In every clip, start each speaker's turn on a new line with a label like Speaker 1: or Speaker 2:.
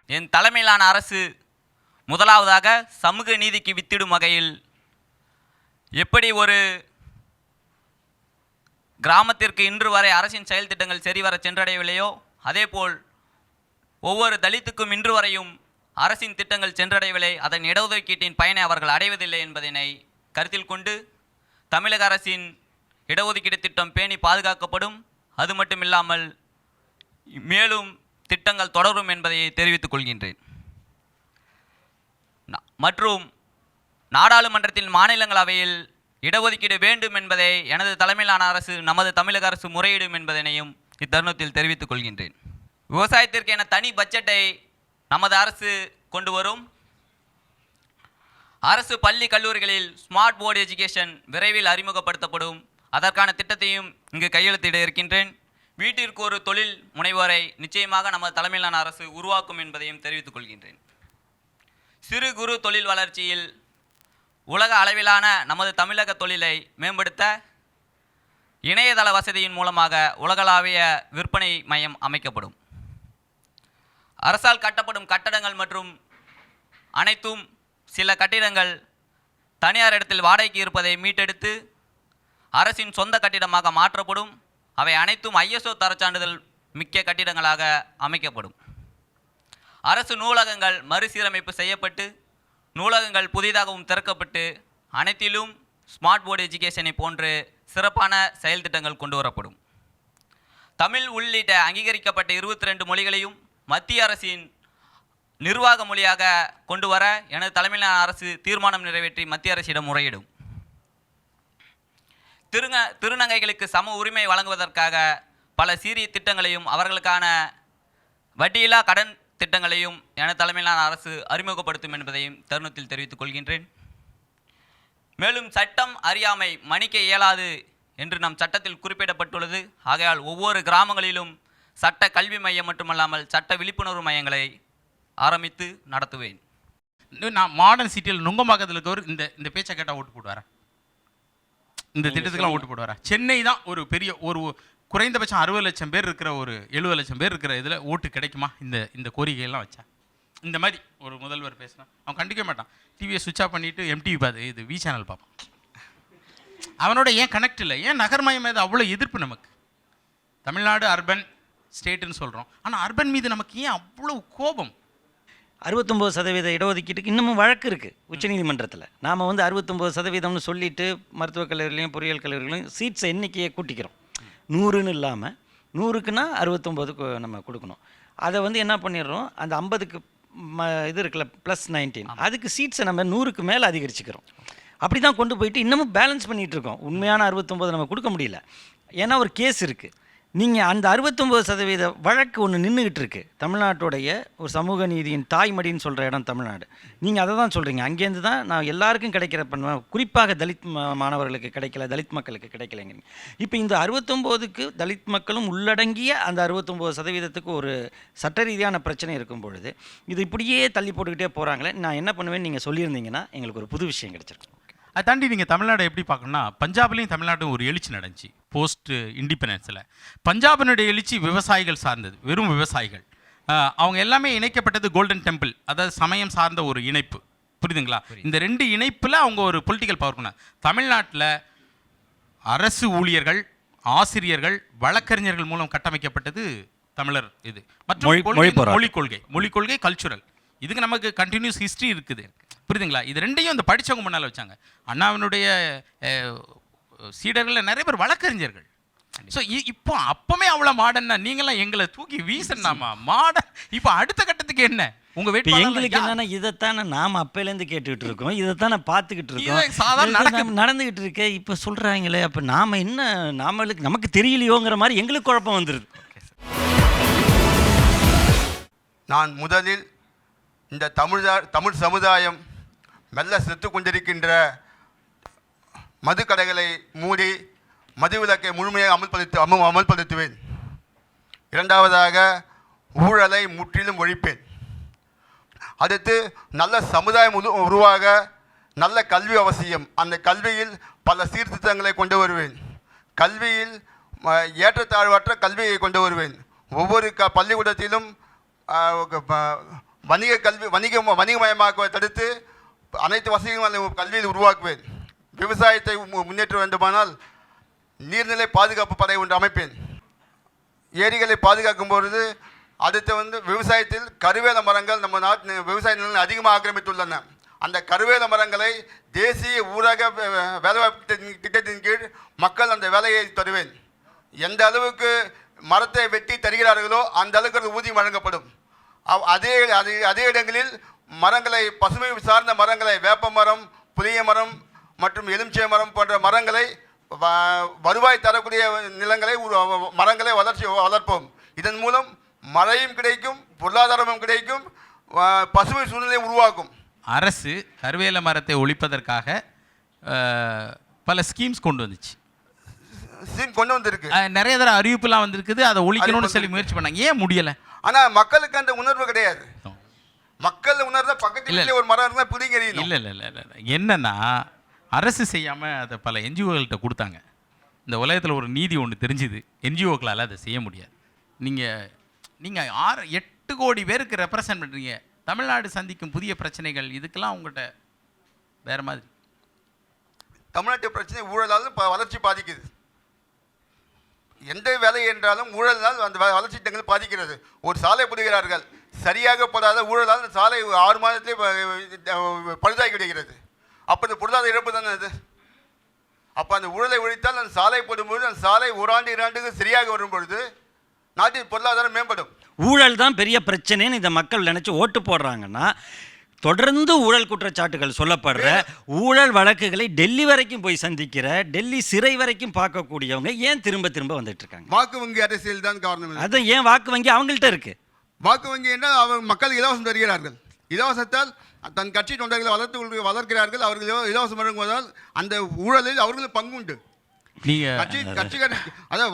Speaker 1: என் தலைமையிலான அரசு முதலாவதாக சமூக நீதிக்கு வித்திடும் வகையில் எப்படி ஒரு கிராமத்திற்கு இன்று வரை அரசின் செயல் திட்டங்கள் சரிவர சென்றடையவில்லையோ அதேபோல் ஒவ்வொரு தலித்துக்கும் இன்று வரையும் அரசின் திட்டங்கள் சென்றடையவில்லை, அதன் இடஒதுக்கீட்டின் பயனை அவர்கள் அடைவதில்லை என்பதனை கருத்தில் கொண்டு தமிழக அரசின் இடஒதுக்கீடு திட்டம் பேணி பாதுகாக்கப்படும். அது மட்டுமில்லாமல் மேலும் திட்டங்கள் தொடரும் என்பதை தெரிவித்துக் கொள்கின்றேன். மற்றும் நாடாளுமன்றத்தில் மாநிலங்களவையில் இடஒதுக்கீடு வேண்டும் என்பதை எனது தலைமையிலான அரசு நமது தமிழக அரசு முறையிடும் என்பதனையும் இத்தருணத்தில் தெரிவித்துக் கொள்கின்றேன். விவசாயத்திற்கு என தனி பட்ஜெட்டை நமது அரசு கொண்டு வரும். அரசு பள்ளி கல்லூரிகளில் ஸ்மார்ட் போர்டு எஜுகேஷன் விரைவில் அறிமுகப்படுத்தப்படும். அதற்கான திட்டத்தையும் இங்கு கையெழுத்திட இருக்கின்றேன். வீட்டிற்கு ஒரு தொழில் முனைவோரை நிச்சயமாக நமது தலைமையிலான அரசு உருவாக்கும் என்பதையும் தெரிவித்துக் கொள்கின்றேன். சிறு குறு தொழில் வளர்ச்சியில் உலக அளவிலான நமது தமிழக தொழிலை மேம்படுத்த இணையதள வசதியின் மூலமாக உலகளாவிய விற்பனை மையம் அமைக்கப்படும். அரசால் கட்டப்படும் கட்டடங்கள் மற்றும் அனைத்தும் சில கட்டிடங்கள் தனியார் இடத்தில் வாடகைக்கு இருப்பதை மீட்டெடுத்து அரசின் சொந்த கட்டிடமாக மாற்றப்படும். அவை அனைத்தும் ISO தரச்சான்றிதழ் மிக்க கட்டிடங்களாக அமைக்கப்படும். அரசு நூலகங்கள் மறுசீரமைப்பு செய்யப்பட்டு நூலகங்கள் புதிதாகவும் திறக்கப்பட்டு அனைத்திலும் ஸ்மார்ட் போர்டு எஜுகேஷனை போன்று சிறப்பான செயல் திட்டங்கள் கொண்டு வரப்படும். தமிழ் உள்ளிட்ட அங்கீகரிக்கப்பட்ட 22 மொழிகளையும் மத்திய அரசின் நிர்வாக மொழியாக கொண்டு வர எனது தலைமையிலான அரசு தீர்மானம் நிறைவேற்றி மத்திய அரசிடம் முறையிடும். திருநங்கைகளுக்கு சம உரிமை வழங்குவதற்காக பல சீரிய திட்டங்களையும் அவர்களுக்கான வட்டியில்லா கடன் திட்டங்களையும் எனது தலைமையிலான அரசு அறிமுகப்படுத்தும் என்பதையும் தருணத்தில் தெரிவித்துக் கொள்கின்றேன். மேலும் சட்டம் அறியாமை மன்னிக்க இயலாது என்று நம் சட்டத்தில் குறிப்பிடப்பட்டுள்ளது. ஆகையால் ஒவ்வொரு கிராமங்களிலும் சட்ட கல்வி மையம் மட்டுமல்லாமல் சட்ட விழிப்புணர்வு மையங்களை ஆரம்பித்து நடத்துவேன்.
Speaker 2: நான் மாடர்ன் சிட்டியில் நுங்கம்பாக்கத்தில் இருக்கவர் இந்த பேச்சை கேட்டால் ஓட்டு போடுவாரா? இந்த திட்டத்துக்கெல்லாம் ஓட்டு போடுவாரா? சென்னை தான் ஒரு பெரிய ஒரு குறைந்தபட்சம் 60 லட்சம் பேர் இருக்கிற ஒரு 70 லட்சம் பேர் இருக்கிற இதில் ஓட்டு கிடைக்குமா? இந்த கோரிக்கையெல்லாம் வச்சா இந்த மாதிரி ஒரு முதல்வர் பேசினா அவன் கண்டிக்க மாட்டான். டிவியை சுவிட்ச் ஆஃப் பண்ணிவிட்டு MTV பார்த்து இது V சேனல் பார்ப்பான். அவனோட ஏன் கனெக்ட் இல்லை? ஏன் நகர்மயம் மீது அவ்வளோ எதிர்ப்பு? நமக்கு தமிழ்நாடு அர்பன் ஸ்டேட்டுன்னு சொல்கிறோம், ஆனால் அர்பன் மீது நமக்கு ஏன் அவ்வளோ கோபம்?
Speaker 3: 69% இடஒதுக்கீட்டுக்கு இன்னமும் வழக்கு இருக்குது உச்சநீதிமன்றத்தில். நாம் வந்து 69%ன்னு சொல்லிவிட்டு மருத்துவக் கல்லூரிலையும் பொறியியல் கல்லூரிகளையும் சீட்ஸை எண்ணிக்கையை கூட்டிக்கிறோம். 100ன்னு இல்லாமல் 100க்குன்னா 69 நம்ம கொடுக்கணும். அதை வந்து என்ன பண்ணிடுறோம், அந்த 50க்கு இது இருக்குல்ல +19 அதுக்கு சீட்ஸை நம்ம 100க்கு மேலே அதிகரிச்சுக்கிறோம். அப்படி தான் கொண்டு போயிட்டு இன்னமும் பேலன்ஸ் பண்ணிகிட்டு இருக்கோம். உண்மையான 69 நம்ம கொடுக்க முடியல. ஏன்னா ஒரு கேஸ் இருக்குது. நீங்கள் அந்த 69% வழக்கு ஒன்று நின்றுக்கிட்டு இருக்கு. தமிழ்நாட்டுடைய ஒரு சமூக நீதியின் தாய்மடின்னு சொல்கிற இடம் தமிழ்நாடு. நீங்கள் அதை தான் சொல்கிறீங்க. அங்கேருந்து தான் நான் எல்லாருக்கும் கிடைக்கிற பண்ணுவேன், குறிப்பாக தலித் மாணவர்களுக்கு கிடைக்கல, தலித் மக்களுக்கு கிடைக்கலைங்க. இப்போ இந்த 69க்கு தலித் மக்களும் உள்ளடங்கிய அந்த 69%க்கு ஒரு சட்ட ரீதியான பிரச்சனை இருக்கும் பொழுது இது இப்படியே தள்ளி போட்டுக்கிட்டே போகிறாங்களே. நான் என்ன பண்ணுவேன்னு நீங்கள் சொல்லியிருந்தீங்கன்னா எங்களுக்கு ஒரு புது விஷயம் கிடச்சிருக்கும்.
Speaker 2: அதை தாண்டி நீங்கள் தமிழ்நாடு எப்படி பார்க்கணும்னா, பஞ்சாப்லேயும் தமிழ்நாட்டும் ஒரு எழுச்சி நடந்துச்சு போஸ்ட் இண்டிபெண்டன்ஸில். பஞ்சாபினுடைய எழுச்சி விவசாயிகள் சார்ந்தது, வெறும் விவசாயிகள். அவங்க எல்லாமே இணைக்கப்பட்டது கோல்டன் டெம்பிள், அதாவது சமயம் சார்ந்த ஒரு இணைப்பு. புரியுதுங்களா? இந்த 2 இணைப்பில் அவங்க ஒரு பொலிட்டிக்கல் பவர் பண்ணாங்க. தமிழ்நாட்டில் அரசு ஊழியர்கள், ஆசிரியர்கள், வழக்கறிஞர்கள் மூலம் கட்டமைக்கப்பட்டது தமிழர் இது. மற்றும் மொழி கொள்கை கல்ச்சுரல், இதுக்கு நமக்கு கண்டினியூஸ் ஹிஸ்ட்ரி இருக்குது. புரியுதுங்களா? இது 2யும் இந்த படித்தவங்க முன்னால் வச்சாங்க. அண்ணாவினுடைய சீடர்களில் நிறைய பேர் வழக்கறிஞர்கள். ஸோ இப்போ அப்போமே அவ்வளோ மாடர்னா நீங்களாம் எங்களை தூக்கி வீசனாமா மாடர்ன். இப்போ அடுத்த கட்டத்துக்கு என்ன உங்கள் வீட்டு
Speaker 3: எங்களுக்கு என்னன்னா இதைத்தானே நாம் அப்போலேருந்து கேட்டுக்கிட்டு இருக்கோம், இதைத்தானே பார்த்துக்கிட்டு இருக்கோம், சாதாரண நடந்துக்கிட்டு இருக்கே. இப்போ சொல்கிறாங்களே, அப்போ நாம் என்ன நமக்கு தெரியலையோங்கிற மாதிரி எங்களுக்கு குழப்பம் வந்துடுது.
Speaker 4: நான் முதலில் இந்த தமிழ் சமுதாயம் மெல்ல செத்து கொண்டிருக்கின்ற மதுக்கடைகளை மூடி மதுவிலக்கை முழுமையாக அமல்படுத்துவேன். இரண்டாவதாக ஊழலை முற்றிலும் ஒழிப்பேன். அடுத்து நல்ல சமுதாயம் உருவாக நல்ல கல்வி அவசியம். அந்த கல்வியில் பல சீர்திருத்தங்களை கொண்டு வருவேன். கல்வியில் ஏற்றத்தாழ்வற்ற கல்வியை கொண்டு வருவேன். ஒவ்வொரு பள்ளிக்கூடத்திலும் வணிகமயமாக்குவதை தடுத்து அனைத்து வசதிகளும் கல்வியில் உருவாக்குவேன். விவசாயத்தை முன்னேற்ற வேண்டுமானால் நீர்நிலை பாதுகாப்பு படை ஒன்று அமைப்பேன். ஏரிகளை பாதுகாக்கும் பொழுது அடுத்து விவசாயத்தில் கருவேல மரங்கள் நம்ம நாட்டு விவசாய நிலங்கள் அதிகமாக ஆக்கிரமித்துள்ளன. அந்த கருவேல மரங்களை தேசிய ஊரக வேலைவாய்ப்பு திட்டத்தின் கீழ் மக்கள் அந்த வேலையை தருவேன். எந்த அளவுக்கு மரத்தை வெட்டி தருகிறார்களோ அந்த அளவுக்கு ஊதியம் வழங்கப்படும். அதே இடங்களில் மரங்களை பசுமை சார்ந்த மரங்களை வேப்ப மரம், புளிய மரம் மற்றும் எலுமிச்சை மரம் போன்ற மரங்களை வருவாய் தரக்கூடிய மரங்களை வளர்ப்போம். இதன் மூலம் மழையும் கிடைக்கும், பொருளாதாரமும் கிடைக்கும், பசுமை சூழ்நிலை உருவாக்கும்.
Speaker 2: அரசு கருவேல மரத்தை ஒழிப்பதற்காக பல ஸ்கீம்ஸ் கொண்டு வந்துச்சு.
Speaker 4: கொண்டு வந்திருக்கு.
Speaker 2: நிறைய தடவை அறிவிப்புலாம் வந்திருக்குது. அதை ஒழிக்கணும்னு சொல்லி முயற்சி பண்ணாங்க. ஏன் முடியலை?
Speaker 4: ஆனால் மக்களுக்கு அந்த உணர்வு கிடையாது. மக்கள் உணர்வு பக்கத்தில் ஒரு மரம் இருந்தால் பிடிங்க.
Speaker 2: இல்லை இல்லை இல்லை இல்லை என்னன்னா அரசு செய்யாமல் அதை பல என்ஜிஓக்கள்கிட்ட கொடுத்தாங்க. இந்த உலகத்தில் ஒரு நீதி ஒன்று தெரிஞ்சுது, என்ஜிஓக்களால் அதை செய்ய முடியாது. நீங்கள் 8 கோடி பேருக்கு ரெப்ரசன்ட் பண்ணுறீங்க. தமிழ்நாடு சந்திக்கும் புதிய பிரச்சனைகள் இதுக்கெல்லாம் உங்கள்கிட்ட வேறு மாதிரி.
Speaker 4: தமிழ்நாட்டு பிரச்சனை ஊழலால் வளர்ச்சி பாதிக்குது. எந்த வேலை என்றாலும் ஊழலால் அந்த வளர்ச்சி திட்டங்கள் பாதிக்கிறது. ஒரு சாலை போடுகிறார்கள், சரியாக போடாத ஊழலால் சாலை 6 மாதத்திலே பழுதாகி விடுகிறது. அப்போ இந்த பொருளாதார இழப்பு தானே அது. அப்போ அந்த ஊழலை ஒழித்தால் அந்த சாலை போடும்பொழுது அந்த சாலை 1 ஆண்டு 2 ஆண்டுக்கு சரியாக வரும்பொழுது நாட்டின் பொருளாதாரம் மேம்படும்.
Speaker 3: ஊழல் தான் பெரிய பிரச்சனைன்னு இந்த மக்கள் நினச்சி ஓட்டு போடுறாங்கன்னா, தொடர்ந்து ஊழல் குற்றச்சாட்டுகள் சொல்லப்படுற ஊழல் வழக்குகளை டெல்லி வரைக்கும் போய் சந்திக்கிற, டெல்லி சிறை வரைக்கும் பார்க்கக்கூடியவங்க ஏன் திரும்ப திரும்ப வந்துட்டு இருக்காங்க?
Speaker 4: வாக்கு வங்கி அரசியல் தான் காரணம்.
Speaker 3: அதான் ஏன் வாக்கு வங்கி அவங்கள்ட்ட இருக்கு.
Speaker 4: வாக்கு வங்கி என்றால் அவர் மக்கள் இலவசம் தருகிறார்கள். இலவசத்தால் தன் கட்சி தொண்டர்களை வளர்க்கிறார்கள். அவர்கள் இலவசம் வழங்குவதால் அந்த ஊழலில் அவர்களுக்கு பங்கு உண்டு.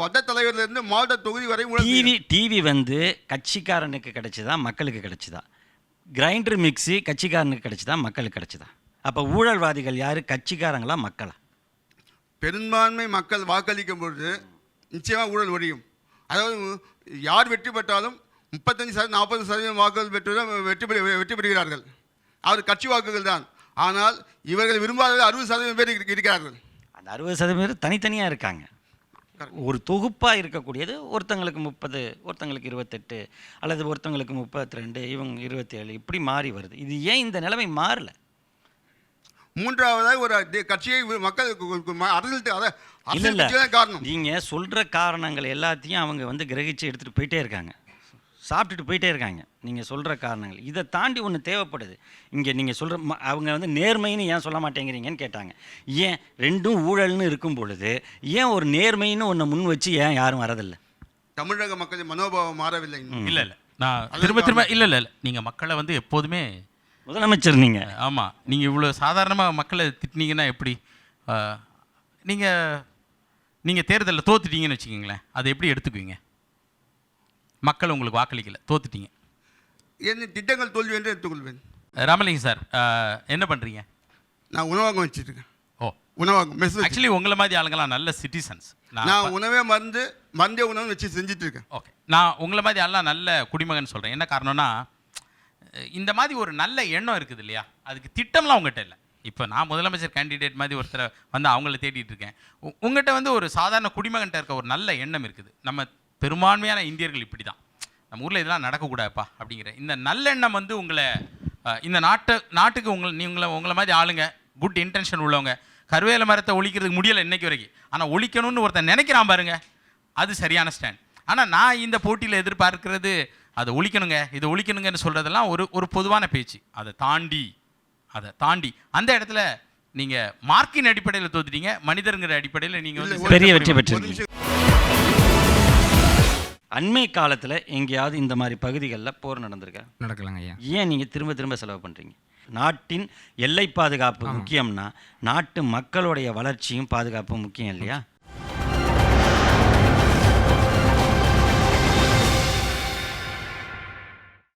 Speaker 4: வட்ட தலைவரிலிருந்து மாவட்ட தொகுதி வரை
Speaker 3: டிவி கட்சிக்காரனுக்கு கிடைச்சதா மக்களுக்கு கிடைச்சதா? கிரைண்டர் மிக்ஸி கட்சிக்காரனுக்கு கிடைச்சதா மக்களுக்கு கிடைச்சதா? அப்போ ஊழல்வாதிகள் யாரு, கட்சிக்காரங்களா மக்களா?
Speaker 4: பெரும்பான்மை மக்கள் வாக்களிக்கும் பொழுது நிச்சயமாக ஊழல் ஒழியும். அதாவது யார் வெற்றி பெற்றாலும் 35% 40% வாக்குகள் பெற்று வெற்றி பெறுகிறார்கள். அவர் கட்சி வாக்குகள் தான். ஆனால் இவர்கள் விரும்பாத 60% பேர் இருக்கிறார்கள்.
Speaker 3: அந்த 60% தனித்தனியாக இருக்காங்க. ஒரு தொகுப்பாக இருக்கக்கூடியது ஒருத்தங்களுக்கு 30, ஒருத்தங்களுக்கு 28, அல்லது ஒருத்தங்களுக்கு 32, இவங்க 27, இப்படி மாறி வருது. இது ஏன் இந்த நிலைமை மாறல?
Speaker 4: மூன்றாவதாக ஒரு கட்சியை மக்கள் அரசியல் காரணம்.
Speaker 3: நீங்கள் சொல்கிற காரணங்கள் எல்லாத்தையும் அவங்க கிரகிச்சு எடுத்துகிட்டு போயிட்டே இருக்காங்க, சாப்பிட்டுட்டு போயிட்டே இருக்காங்க. நீங்கள் சொல்கிற காரணங்கள் இதை தாண்டி ஒன்று தேவைப்படுது. இங்கே நீங்கள் சொல்கிற அவங்க நேர்மைன்னு ஏன் சொல்ல மாட்டேங்கிறீங்கன்னு கேட்டாங்க. ஏன் ரெண்டும் ஊழல்னு இருக்கும் பொழுது ஏன் ஒரு நேர்மைன்னு ஒன்று முன் வச்சு ஏன் யாரும் வரதில்லை?
Speaker 4: தமிழக மக்களின் மனோபாவம் மாறவில்லை.
Speaker 2: இல்லை நான் திரும்ப இல்லை நீங்கள் மக்களை எப்போதுமே
Speaker 3: முதலமைச்சர் நீங்கள்.
Speaker 2: ஆமாம், நீங்கள் இவ்வளோ சாதாரணமாக மக்களை திட்டினீங்கன்னா எப்படி? நீங்கள் தேர்தலில் தோத்துட்டீங்கன்னு வச்சுக்கிங்களேன், அதை எப்படி எடுத்துக்குவீங்க? மக்கள் உங்களுக்கு வாக்களிக்கல, தோத்துட்டீங்க.
Speaker 4: என்ன திட்டங்கள் தோல்வி என்று எடுத்துக்கொள்வேன்.
Speaker 2: ராமலிங்கம் சார் என்ன பண்ணுறீங்க?
Speaker 4: நான் உணவகம் வச்சுருக்கேன்.
Speaker 2: ஓ,
Speaker 4: உணவகம்.
Speaker 2: ஆக்சுவலி உங்களை மாதிரி ஆளுங்களாம் நல்ல சிட்டிசன்ஸ்.
Speaker 4: நான் உணவே மருந்தே உணவு வச்சு செஞ்சுட்டு இருக்கேன்.
Speaker 2: ஓகே, நான் உங்களை மாதிரி ஆள்லாம் நல்ல குடிமகன் சொல்கிறேன். என்ன காரணம்னா, இந்த மாதிரி ஒரு நல்ல எண்ணம் இருக்குது இல்லையா, அதுக்கு திட்டம்லாம் உங்கள்கிட்ட இல்லை. இப்போ நான் முதலமைச்சர் கேண்டிடேட் மாதிரி ஒருத்தரை அவங்கள தேடிட்டு இருக்கேன். உங்கள்கிட்ட ஒரு சாதாரண குடிமகன்கிட்ட இருக்க ஒரு நல்ல எண்ணம் இருக்குது. நம்ம பெரும்பான்மையான இந்தியர்கள் இப்படி தான், நம்ம ஊரில் இதெல்லாம் நடக்கக்கூடாதுப்பா அப்படிங்கிற இந்த நல்லெண்ணம் உங்களை இந்த நாட்டுக்கு உங்களை மாதிரி ஆளுங்க, குட் இன்டென்ஷன் உள்ளவங்க. கருவேல மரத்தை ஒழிக்கிறதுக்கு முடியலை இன்னைக்கு வரைக்கும், ஆனால் ஒழிக்கணும்னு ஒருத்தன் நினைக்கிறான் பாருங்க, அது சரியான ஸ்டாண்ட். ஆனால் நான் இந்த போட்டியில் எதிர்பார்க்கிறது அதை ஒழிக்கணுங்க, இதை ஒழிக்கணுங்கன்னு சொல்கிறதெல்லாம் ஒரு பொதுவான பேச்சு. அதை தாண்டி அந்த இடத்துல நீங்கள் மார்க்கின் அடிப்படையில் தோத்துட்டீங்க, மனிதருங்கிற அடிப்படையில் நீங்கள்
Speaker 3: பெரிய வெற்றி பெற்றீங்க. அண்மை காலத்தில் எங்கேயாவது இந்த மாதிரி பகுதிகளில் போர் நடந்திருக்கா?
Speaker 5: நடக்கலாங்க ஐயா.
Speaker 3: ஏன் நீங்கள் திரும்ப திரும்ப செலவு பண்ணுறீங்க? நாட்டின் எல்லை பாதுகாப்பு முக்கியம்னா நாட்டு மக்களுடைய வளர்ச்சியும் பாதுகாப்பும் முக்கியம் இல்லையா?